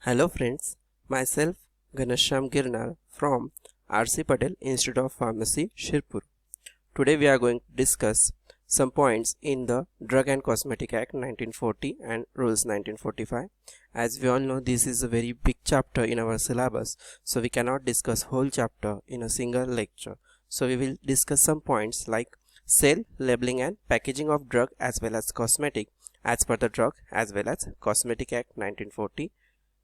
Hello friends, myself Ganesham Girnar from R.C. Patel Institute of Pharmacy, Shirpur. Today we are going to discuss some points in the Drug and Cosmetic Act 1940 and Rules 1945. As we all know, this is a very big chapter in our syllabus, so we cannot discuss whole chapter in a single lecture. So we will discuss some points like sale, labeling and packaging of drug as well as cosmetic as per the Drug as well as Cosmetic Act 1940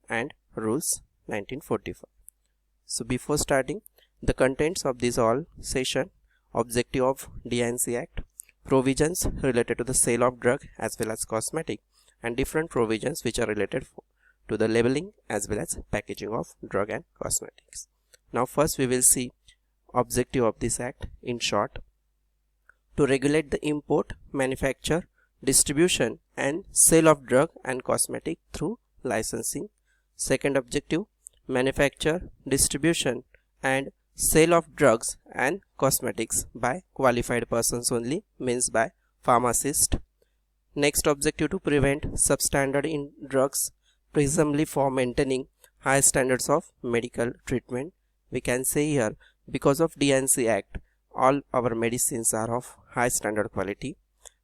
and Rules 1945. So before starting, the contents of this all session: objective of D&C Act, provisions related to the sale of drug as well as cosmetic, and different provisions which are related to the labeling as well as packaging of drug and cosmetics. Now first we will see objective of this act in short: to regulate the import, manufacture, distribution and sale of drug and cosmetic through licensing. Second objective: manufacture, distribution and sale of drugs and cosmetics by qualified persons only, means by pharmacist. Next objective: to prevent substandard in drugs, presumably for maintaining high standards of medical treatment. We can say here, because of D&C Act, all our medicines are of high standard quality.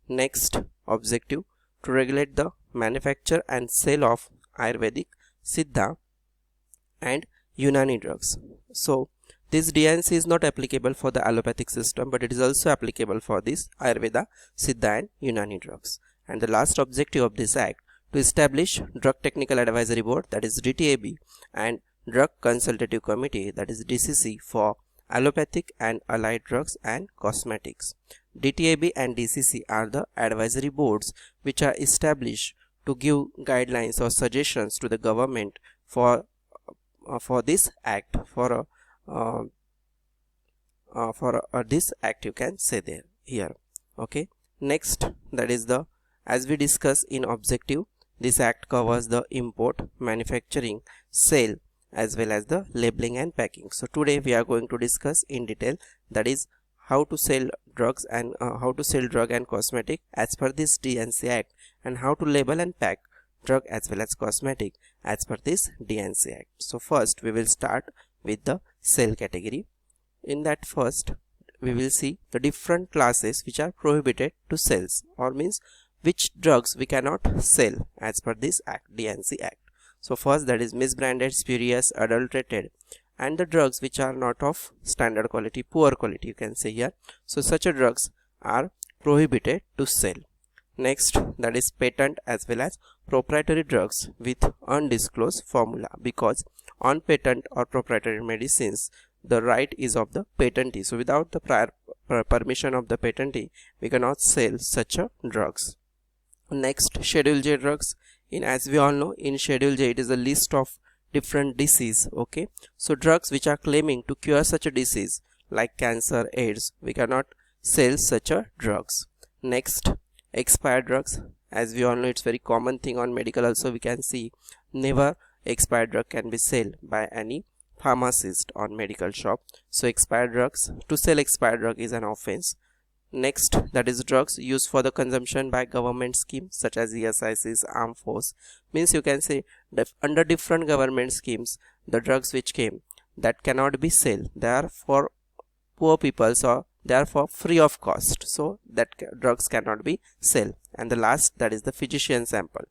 Next objective: to regulate the manufacture and sale of Ayurvedic, Siddha and Unani drugs. So this D&C is not applicable for the allopathic system, but it is also applicable for this Ayurveda, Siddha and Unani drugs. And the last objective of this act: to establish Drug Technical Advisory Board, that is DTAB, and Drug Consultative Committee, that is DCC, for allopathic and allied drugs and cosmetics. DTAB and DCC are the advisory boards which are established to give guidelines or suggestions to the government for this act, this act you can say there here. Okay, next, that is the, as we discuss in objective, this act covers the import, manufacturing, sale as well as the labeling and packing. So today we are going to discuss in detail, that is how to sell drugs and drug and cosmetic as per this D&C Act, and how to label and pack drug as well as cosmetic as per this D&C Act. So first we will start with the sale category. In that, first we will see the different classes which are prohibited to sell, or means which drugs we cannot sell as per this act, D&C Act. So first, that is misbranded, spurious, adulterated and the drugs which are not of standard quality, poor quality you can say here. So such a drugs are prohibited to sell. Next, that is patent as well as proprietary drugs with undisclosed formula, because on patent or proprietary medicines the right is of the patentee. So without the prior permission of the patentee we cannot sell such a drugs. Next, Schedule J drugs. As we all know, in Schedule J it is a list of different disease. Okay, so drugs which are claiming to cure such a disease like cancer, AIDS, we cannot sell such a drugs. Next, expired drugs. As we all know, it's very common thing on medical also, we can see never expired drug can be sold by any pharmacist on medical shop. So expired drugs, to sell expired drug is an offense. Next, that is drugs used for the consumption by government schemes such as ESICs, armed force, means you can say that under different government schemes the drugs which came that cannot be sold, they are for poor people, so they are for free of cost, so that drugs cannot be sold. And the last, that is the physician sample.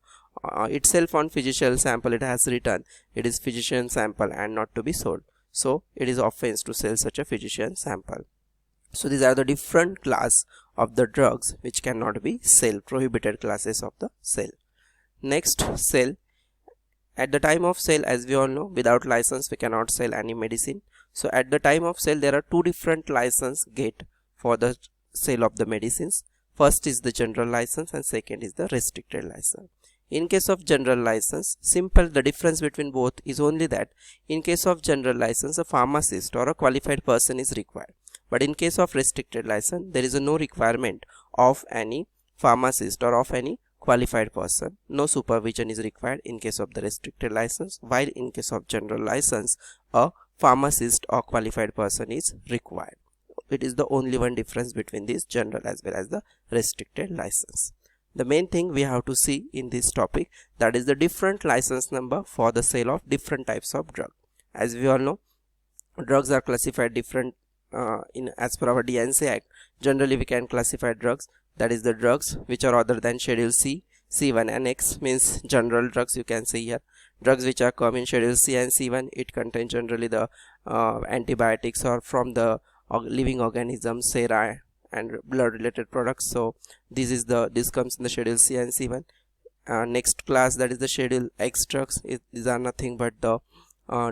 Itself on physician sample it has written it is physician sample and not to be sold, so it is offense to sell such a physician sample. So these are the different class of the drugs which cannot be sold, prohibited classes of the sale. Next, sale. At the time of sale, as we all know, without license we cannot sell any medicine. So at the time of sale there are two different license get for the sale of the medicines. First is the general license and second is the restricted license. In case of general license, simple, the difference between both is only that in case of general license a pharmacist or a qualified person is required, but in case of restricted license there is no requirement of any pharmacist or of any qualified person. No supervision is required in case of the restricted license, while in case of general license a pharmacist or qualified person is required. It is the only one difference between this general as well as the restricted license. the main thing we have to see in this topic, that is the different license number for the sale of different types of drug. As we all know, drugs are classified different in as per our DNC Act. Generally we can classify drugs, that is the drugs which are other than Schedule C, C1 and X means general drugs. You can see here drugs which are come in Schedule C and C1, it contains generally the antibiotics or from the living organisms, sera and blood related products. So this comes in the Schedule C and C1. Next class, that is the Schedule X drugs. These are nothing but the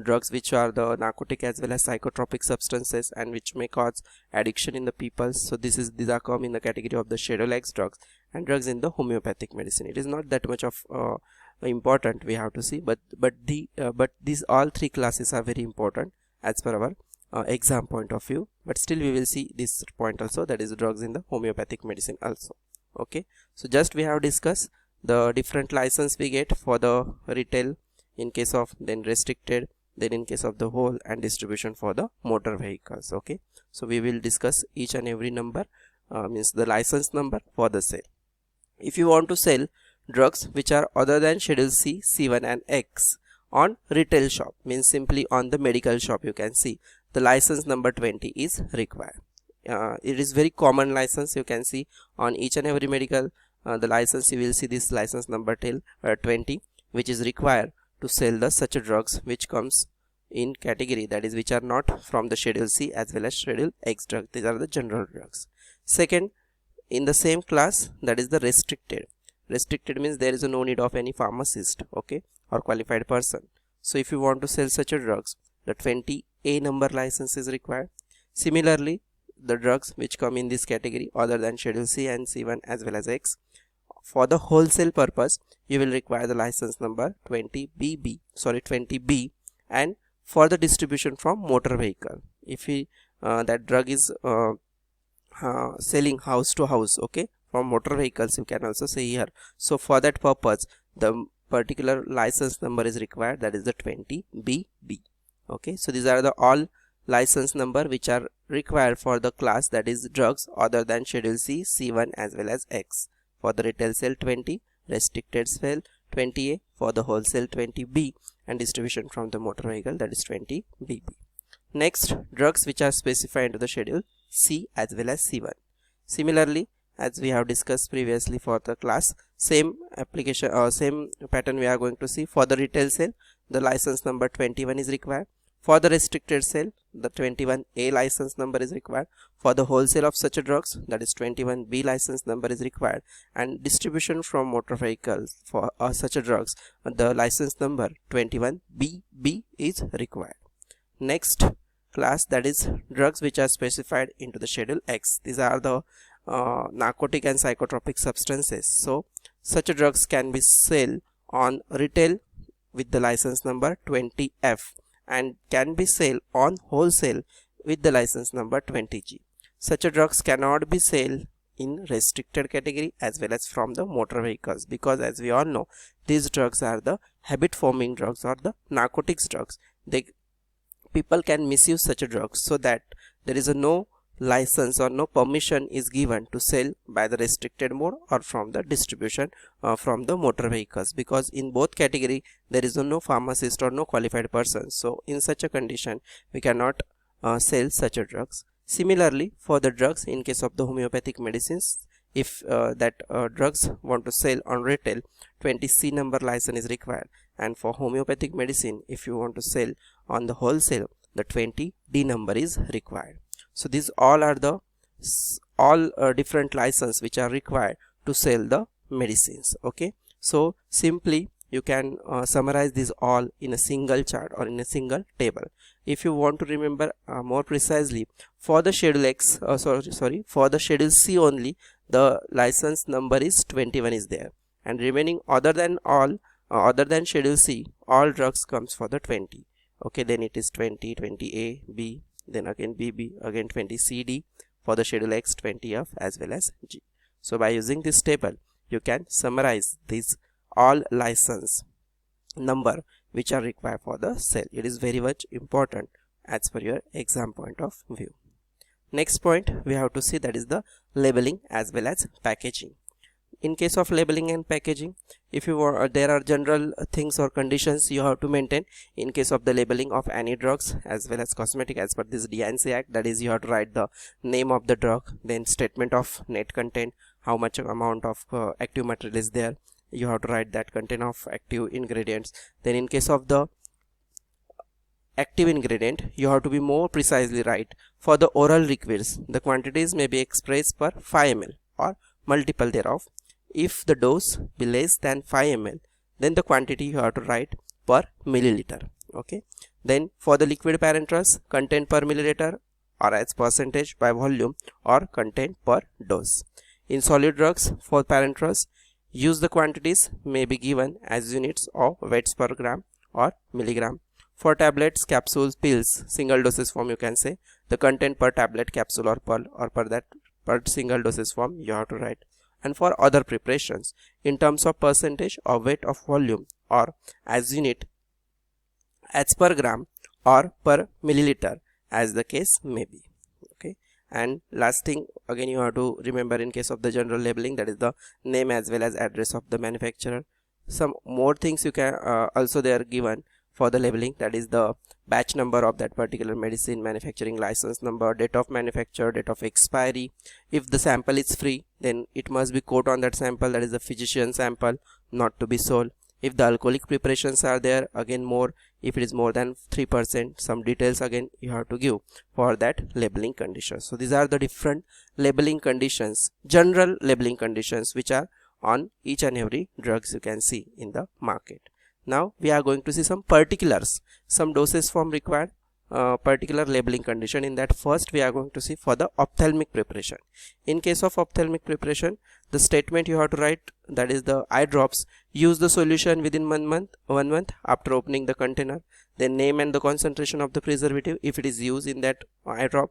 drugs which are the narcotic as well as psychotropic substances and which may cause addiction in the people. So these are come in the category of the Schedule X drugs. And drugs in the homeopathic medicine, it is not that much of important we have to see, but these all three classes are very important as per our exam point of view. But still we will see this point also, that is drugs in the homeopathic medicine also. Okay, so just we have discussed the different license we get for the retail in case of, then restricted, then in case of the whole, and distribution for the motor vehicles. Okay, so we will discuss each and every number, means the license number for the sale. If you want to sell drugs which are other than Schedule C, C1 and X on retail shop, means simply on the medical shop, you can see the license number 20 is required. It is very common license, you can see on each and every medical the license, you will see this license number till 20, which is required to sell the such drugs which comes in category, that is which are not from the Schedule C as well as Schedule X drugs. These are the general drugs. Second, in the same class, that is the restricted. Restricted means there is no need of any pharmacist, okay, or qualified person. So if you want to sell such a drugs, the 20A number license is required. Similarly, the drugs which come in this category other than Schedule C and C1 as well as X, for the wholesale purpose you will require the license number 20B, and for the distribution from motor vehicle, if that drug is selling house to house, okay, from motor vehicles, you can also say here. So for that purpose the particular license number is required, that is the 20BB. Okay, so these are the all license number which are required for the class, that is drugs other than Schedule C, C1 as well as X. For the retail sale 20, restricted sale 20A, for the wholesale 20B, and distribution from the motor vehicle, that is 20BB. Next, drugs which are specified into the Schedule C as well as C1. Similarly, as we have discussed previously for the class, same application or same pattern we are going to see. For the retail sale, the license number 21 is required. For the restricted sale, the 21A license number is required. For the wholesale of such drugs, that is 21B license number is required. And distribution from motor vehicles for such drugs, the license number 21BB is required. Next class, that is drugs which are specified into the Schedule X. These are the narcotic and psychotropic substances. So such drugs can be sold on retail with the license number 20F, and can be sold on wholesale with the license number 20G. Such drugs cannot be sold in restricted category as well as from the motor vehicles, because as we all know, these drugs are the habit forming drugs or the narcotics drugs. People can misuse such drugs, so that there is no license or no permission is given to sell by the restricted mode or from the distribution from the motor vehicles, because in both category there is no pharmacist or no qualified person. So in such a condition we cannot sell such drugs. Similarly, for the drugs in case of the homeopathic medicines, if that drugs want to sell on retail, 20C number license is required, and for homeopathic medicine if you want to sell on the wholesale, the 20D number is required. So these all are the different license which are required to sell the medicines. Okay, so simply you can summarize these all in a single chart or in a single table. If you want to remember more precisely, for the Schedule X, for the Schedule C only, the license number is 21 is there, and remaining other than Schedule C, all drugs comes for the 20. Okay, then it is 20, 20A, B, then again BB, again 20CD, for the Schedule X 20F as well as G. So by using this table you can summarize these all license number which are required for the sale. It is very much important as per your exam point of view. Next point we have to see, that is the labeling as well as packaging. in case of labeling and packaging, if you are there are general things or conditions you have to maintain in case of the labeling of any drugs as well as cosmetic as per this DNC Act. That is, you have to write the name of the drug, then statement of net content, how much amount of active material is there, you have to write that content of active ingredients. Then in case of the active ingredient, you have to be more precisely right. For the oral liquids, the quantities may be expressed per 5 ml or multiple thereof. If the dose be less than 5 ml, then the quantity you have to write per milliliter. Okay. Then for the liquid parenterals, content per milliliter or as percentage by volume or content per dose. In solid drugs, for parenterals, use the quantities may be given as units of weights per gram or milligram. For tablets, capsules, pills, single doses form, you can say the content per tablet, capsule or pill or per single doses form you have to write. And for other preparations, in terms of percentage or weight of volume or as unit as per gram or per milliliter as the case may be. Okay. And last thing again you have to remember in case of the general labeling, that is the name as well as address of the manufacturer. Some more things you can also they are given for the labeling, that is the batch number of that particular medicine, manufacturing license number, date of manufacture, date of expiry. If the sample is free, then it must be quote on that sample, that is the physician sample, not to be sold. If the alcoholic preparations are there, again more, if it is more than 3%, some details again you have to give for that labeling conditions. So these are the different labeling conditions, general labeling conditions which are on each and every drugs you can see in the market. Now we are going to see some particulars, some doses form required, particular labeling condition. In that, first we are going to see for the ophthalmic preparation. In case of ophthalmic preparation, the statement you have to write, that is the eye drops, use the solution within 1 month after opening the container. Then name and the concentration of the preservative if it is used in that eye drop.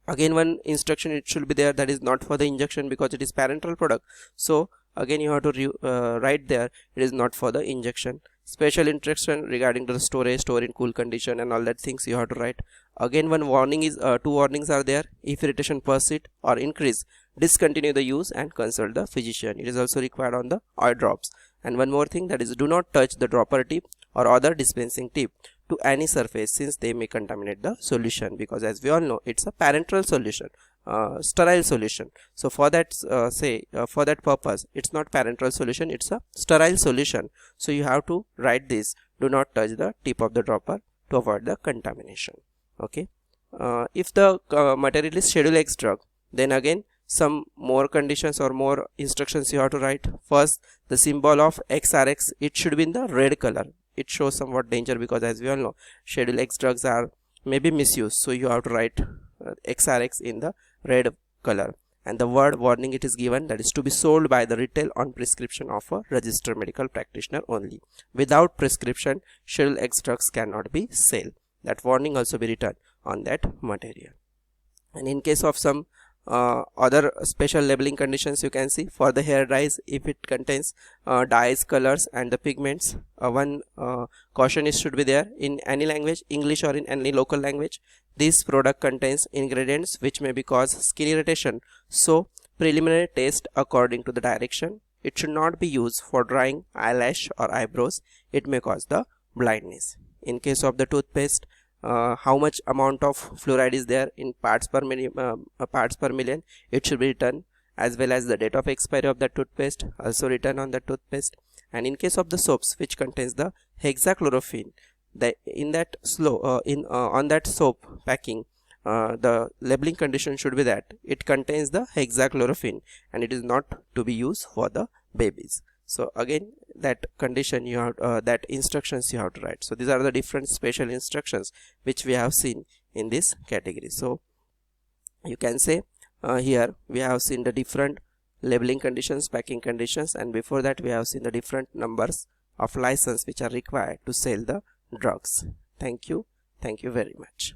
Again one instruction it should be there, that is not for the injection because it is parenteral product. So again you have to write there, it is not for the injection. Special instruction regarding the storage, store in cool condition and all that things you have to write. Again one warning is, two warnings are there. If irritation persist or increase, discontinue the use and consult the physician. It is also required on the eye drops. And one more thing, that is do not touch the dropper tip or other dispensing tip to any surface, since they may contaminate the solution, because as we all know it's a parenteral solution, sterile solution. So for that for that purpose, it's not parenteral solution, it's a sterile solution. So you have to write this, do not touch the tip of the dropper to avoid the contamination. Okay. If the material is Schedule X drug, then again some more conditions or more instructions you have to write. First, the symbol of XRX, it should be in the red color. It shows somewhat danger, because as we all know Schedule X drugs are maybe misused, so you have to write XRX in the red color. And the word warning it is given, that is to be sold by the retail on prescription of a registered medical practitioner only. Without prescription, Schedule X drugs cannot be sold. That warning also be written on that material. And in case of some other special labeling conditions, you can see for the hair dyes, if it contains dyes, colors and the pigments, one caution is should be there in any language, English or in any local language. This product contains ingredients which may be cause skin irritation, so preliminary test according to the direction. It should not be used for drying eyelash or eyebrows, it may cause the blindness. In case of the toothpaste, how much amount of fluoride is there in parts per million, it should be written, as well as the date of expiry of the toothpaste also written on the toothpaste. And in case of the soaps which contains the hexachlorophene, in that on that soap packing, the labeling condition should be that it contains the hexachlorophene and it is not to be used for the babies. So again that condition you have that instructions you have to write. So these are the different special instructions which we have seen in this category. So you can say here we have seen the different labeling conditions, packing conditions, and before that we have seen the different numbers of license which are required to sell the drugs. Thank you very much.